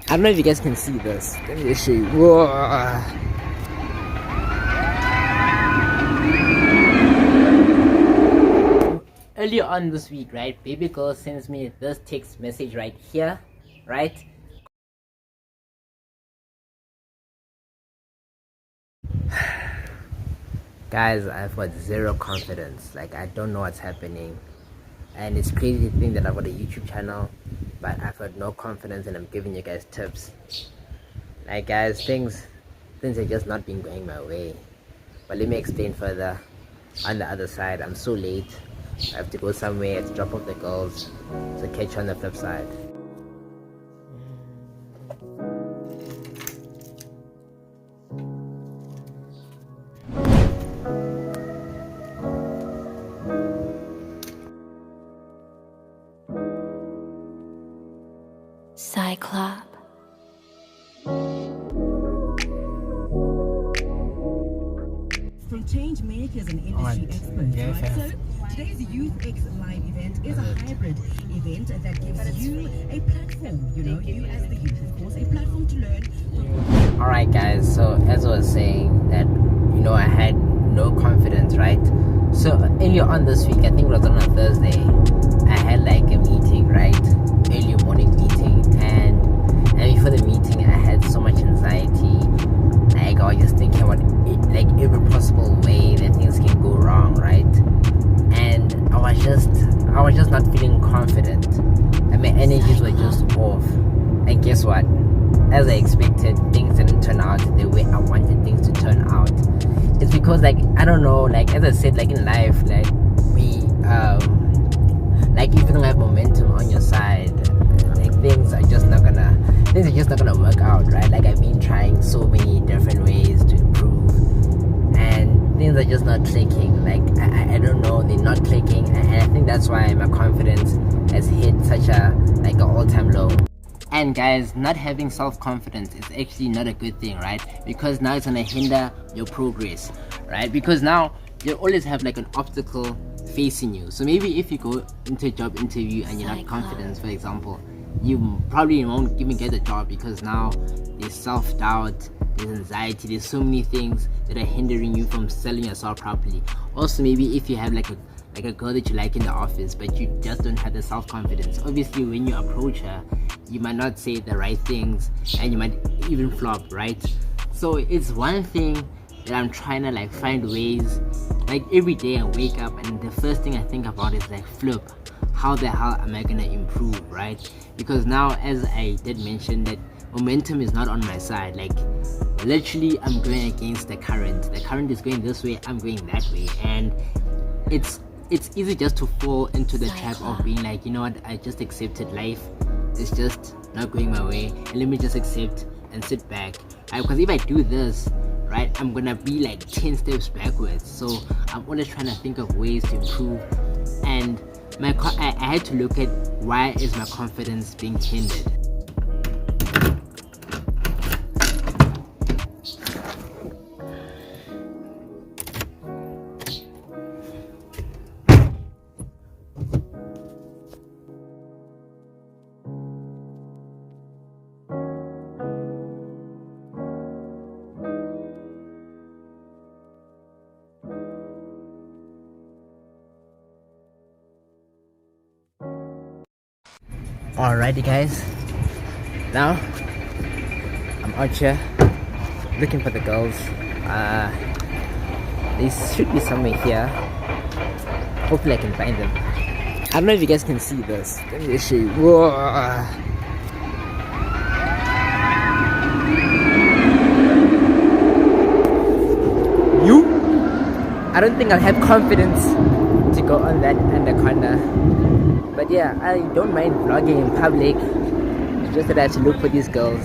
I don't know if you guys can see this. Let me just show you. Whoa. Earlier on this week, right, baby girl sends me this text message right here, right? Guys, I've got zero confidence. Like, I don't know what's happening. And it's crazy to think that I've got a YouTube channel, but I've got no confidence and I'm giving you guys tips. Like, guys, things are just not been going my way. But let me explain further. On the other side, I'm so late. I have to go somewhere to drop off the girls. So catch you on the flip side. Cyclop. From change makers and industry experts, right? So today's Youth X Live event is a hybrid event that gives you a platform, you as the youth, of course, a platform to learn. Alright guys, so as I was saying that, I had no confidence, right? So earlier on this week, I think it was on a Thursday, I had like a meeting, right? Early morning meeting, and before the meeting I had so much anxiety. Like, I was just thinking about it, like every possible way that things can go wrong, right? And I was just not feeling confident, and my energies were just off. And guess what? As I expected, things didn't turn out the way I wanted things to turn out. It's because, like, I don't know, like, as I said, like in life, like we like, if you don't have momentum on your side, like things are just not gonna work out, right? Like, I've been trying so many different ways to improve, and things are just not clicking. Like, I don't know, they're not clicking, and I think that's why my confidence has hit such an all-time low. And guys, not having self-confidence is actually not a good thing, right? Because now it's gonna hinder your progress, right? Because now you always have like an obstacle facing you. So maybe if you go into a job interview and you're not confident, for example, you probably won't even get the job, because now there's self-doubt, there's anxiety, there's so many things that are hindering you from selling yourself properly. Also, maybe if you have like a girl that you like in the office, but you just don't have the self-confidence, obviously when you approach her, you might not say the right things and you might even flop, right? So it's one thing that I'm trying to like find ways. Like, every day I wake up and the first thing I think about is like, flip, how the hell am I gonna improve, right? Because now, as I did mention, that momentum is not on my side. Like, literally I'm going against the current is going this way, I'm going that way, and it's easy just to fall into the trap of being like, you know what, I just accepted life, it's just not going my way, and let me just accept and sit back, right? Because if I do this, right, I'm gonna be like 10 steps backwards. So I'm always trying to think of ways to improve, and I had to look at why is my confidence being hindered. Alrighty guys, now I'm out here looking for the girls. They should be somewhere here. Hopefully I can find them. I don't know if you guys can see this. Let me just show you. Whoa. I don't think I'll have confidence to go on that anaconda. But yeah, I don't mind vlogging in public. It's just that I have to look for these girls.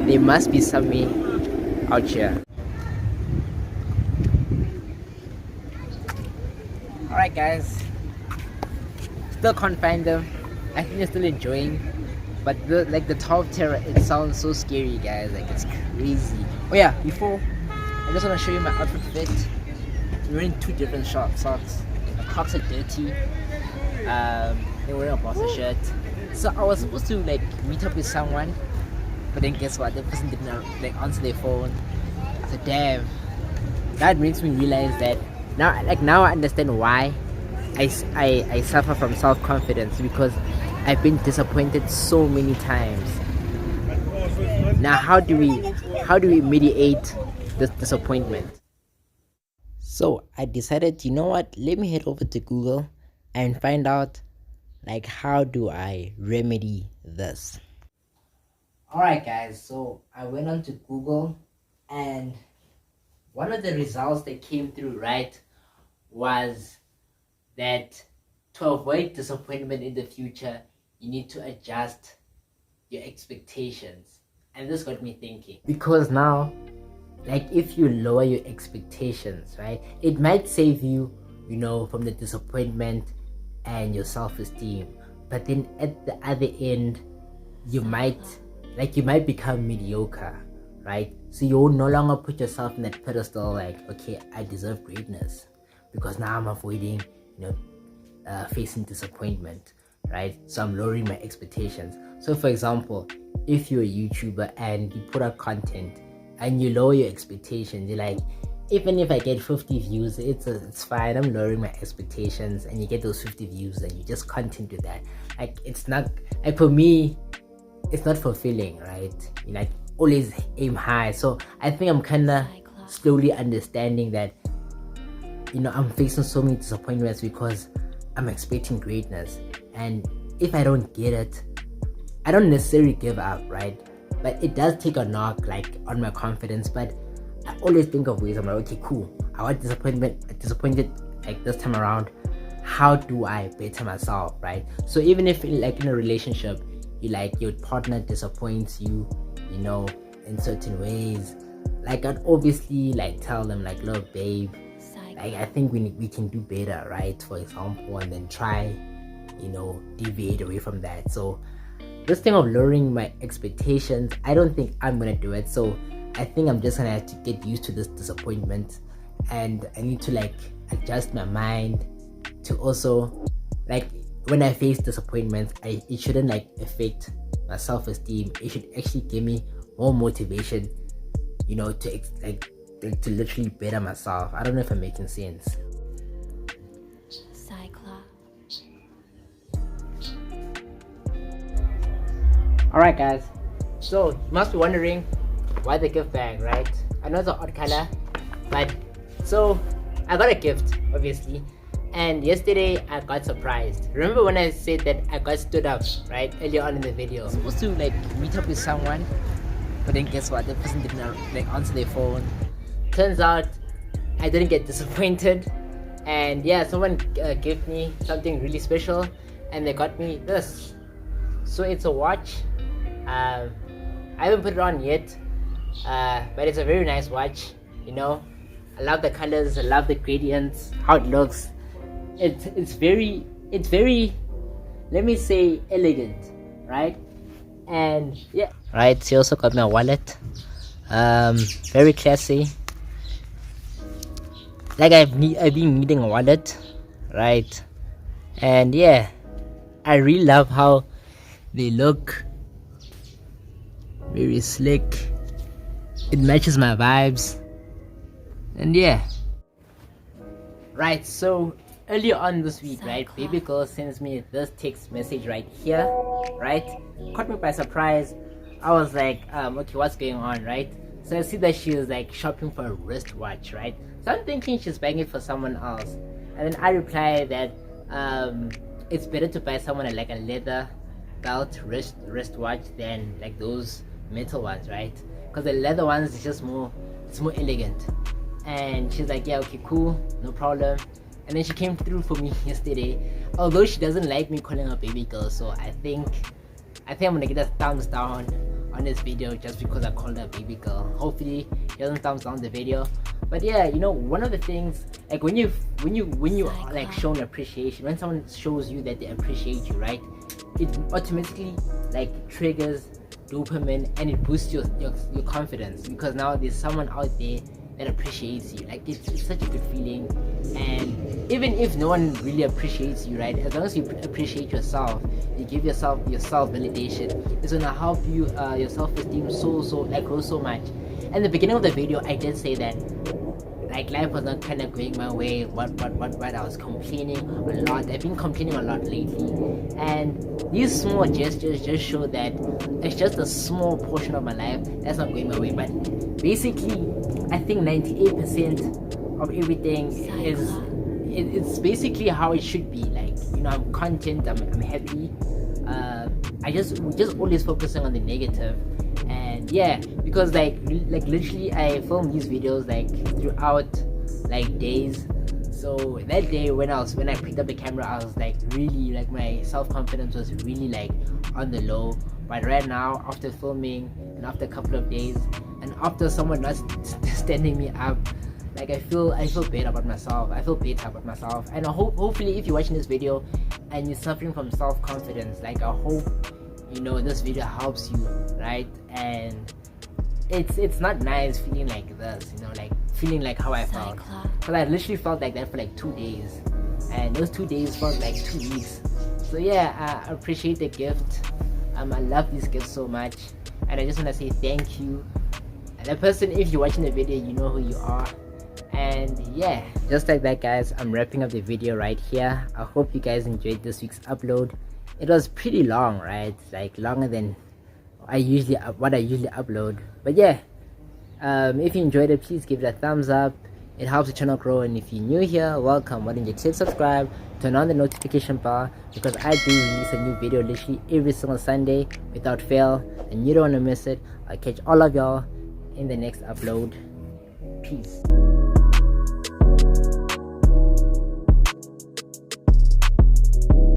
They must be somewhere out here. Alright guys, still can't find them. I think they're still enjoying, but the Tower of Terror, it sounds so scary guys, like it's crazy. Oh yeah, before, I just want to show you my outfit fit. I'm wearing two different socks. My socks are dirty. They're wearing a boxer shirt. So I was supposed to like meet up with someone, but then guess what? The person didn't like answer their phone. So damn, that makes me realize that now I understand why I suffer from self-confidence, because I've been disappointed so many times. Now how do we mediate this disappointment? So I decided, you know what, let me head over to Google and find out like how do I remedy this. Alright guys, so I went on to Google, and one of the results that came through, right, was that to avoid disappointment in the future, you need to adjust your expectations. And this got me thinking, because now, like, if you lower your expectations, right, it might save you, you know, from the disappointment and your self-esteem. But then at the other end, you might become mediocre, right? So you will no longer put yourself in that pedestal like, okay, I deserve greatness, because now I'm avoiding, you know, facing disappointment, right? So I'm lowering my expectations. So for example, if you're a YouTuber and you put out content and you lower your expectations, you're like, even if I get 50 views, it's fine, I'm lowering my expectations, and you get those 50 views and you just content with that. Like, it's not, like, for me, it's not fulfilling, right? You like always aim high. So I think I'm kind of slowly understanding that, you know, I'm facing so many disappointments because I'm expecting greatness, and if I don't get it, I don't necessarily give up, right? But it does take a knock like on my confidence. But I always think of ways. I'm like, okay, cool, I got disappointed like this time around, how do I better myself, right? So even if like in a relationship, you like your partner disappoints you, you know, in certain ways, like I'd obviously like tell them like, look babe, like I think we can do better, right, for example, and then try, you know, deviate away from that. So this thing of lowering my expectations, I don't think I'm gonna do it. So I think I'm just gonna have to get used to this disappointment, and I need to like adjust my mind to also, like, when I face disappointments, it shouldn't like affect my self-esteem. It should actually give me more motivation, you know, to literally better myself. I don't know if I'm making sense. Alright guys, so you must be wondering why the gift bag, right? I know it's an odd color, but so I got a gift, obviously, and yesterday I got surprised. Remember when I said that I got stood up, right, earlier on in the video? I was supposed to like meet up with someone, but then guess what, the person didn't like answer their phone. Turns out I didn't get disappointed, and yeah, someone gave me something really special, and they got me this. So it's a watch. I haven't put it on yet, but it's a very nice watch, you know. I love the colors, I love the gradients, how it looks. It's very, let me say, elegant, right? And yeah, right, she also got me a wallet, very classy. Like I've been needing a wallet, right? And yeah, I really love how they look, very slick. It matches my vibes, and yeah. Right, so earlier on this week, right, baby girl sends me this text message right here, right? Caught me by surprise. I was like, okay, what's going on, right? So I see that she was like shopping for a wristwatch, right? So I'm thinking she's buying it for someone else, and then I reply that it's better to buy someone like a leather belt wristwatch than like those metal ones, right? Because the leather ones is just more, it's more elegant. And she's like, yeah, okay, cool, no problem. And then she came through for me yesterday, although she doesn't like me calling her baby girl. So I think I'm gonna get a thumbs down on this video just because I called her baby girl. Hopefully she doesn't thumbs down the video. But yeah, you know, one of the things, like when you are like shown appreciation, when someone shows you that they appreciate you, right, it automatically like triggers dopamine, and it boosts your confidence, because now there's someone out there that appreciates you. Like it's such a good feeling. And even if no one really appreciates you, right, as long as you appreciate yourself, you give yourself validation, It's gonna help you your self-esteem grow so much. In the beginning of the video, I did say that like life was not kind of going my way. What I was complaining a lot. I've been complaining a lot lately, and these small gestures just show that it's just a small portion of my life that's not going my way. But basically, I think 98% of everything it's basically how it should be. Like, you know, I'm content, I'm happy. We're just always focusing on the negative. And yeah, because like literally I film these videos like throughout like days. So that day when I picked up the camera, I was like really like my self-confidence was really like on the low. But right now, after filming and after a couple of days and after someone not standing me up, like I feel better about myself. I feel better about myself. And I hopefully if you're watching this video and you're suffering from self-confidence, like I hope, you know, this video helps you, right? And it's not nice feeling like this, you know, like feeling like how I felt, because I literally felt like that for like 2 days, and those 2 days felt like 2 weeks. So yeah, I appreciate the gift. I love these gifts so much, and I just want to say thank you. And the person, if you're watching the video, you know who you are. And yeah, just like that, guys, I'm wrapping up the video right here. I hope you guys enjoyed this week's upload. It was pretty long, right? Like longer than what I usually upload. But yeah, if you enjoyed it, please give it a thumbs up. It helps the channel grow. And if you're new here, welcome. Why don't you click subscribe, turn on the notification bar, because I do release a new video literally every single Sunday without fail, and you don't want to miss it. I'll catch all of y'all in the next upload. Peace.